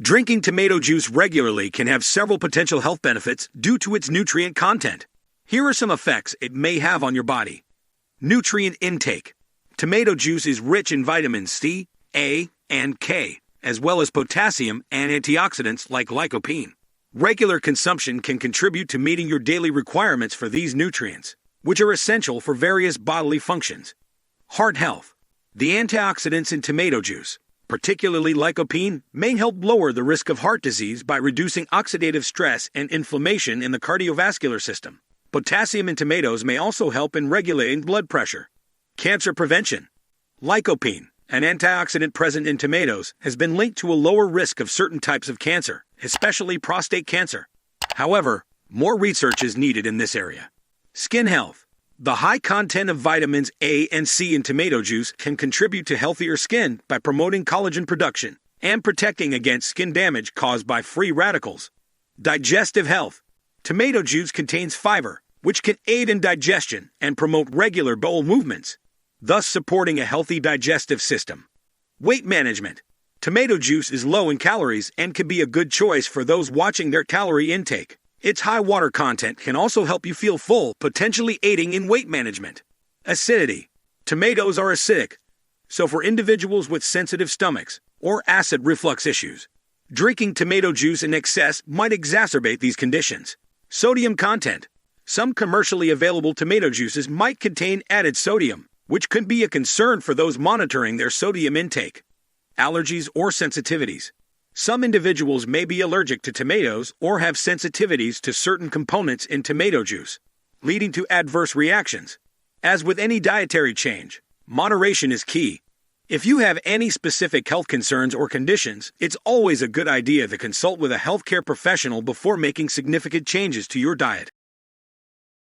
Drinking tomato juice regularly can have several potential health benefits due to its nutrient content. Here are some effects it may have on your body. Nutrient intake. Tomato juice is rich in vitamins C, A, and K, as well as potassium and antioxidants like lycopene. Regular consumption can contribute to meeting your daily requirements for these nutrients, which are essential for various bodily functions. Heart health. The antioxidants in tomato juice, particularly lycopene, may help lower the risk of heart disease by reducing oxidative stress and inflammation in the cardiovascular system. Potassium in tomatoes may also help in regulating blood pressure. Cancer prevention. Lycopene, an antioxidant present in tomatoes, has been linked to a lower risk of certain types of cancer, especially prostate cancer. However, more research is needed in this area. Skin health. The high content of vitamins A and C in tomato juice can contribute to healthier skin by promoting collagen production and protecting against skin damage caused by free radicals. Digestive health. Tomato juice contains fiber, which can aid in digestion and promote regular bowel movements, thus supporting a healthy digestive system. Weight management. Tomato juice is low in calories and can be a good choice for those watching their calorie intake. Its high water content can also help you feel full, potentially aiding in weight management. Acidity. Tomatoes are acidic, so for individuals with sensitive stomachs or acid reflux issues, drinking tomato juice in excess might exacerbate these conditions. Sodium content. Some commercially available tomato juices might contain added sodium, which could be a concern for those monitoring their sodium intake. Allergies or sensitivities. Some individuals may be allergic to tomatoes or have sensitivities to certain components in tomato juice, leading to adverse reactions. As with any dietary change, moderation is key. If you have any specific health concerns or conditions, it's always a good idea to consult with a healthcare professional before making significant changes to your diet.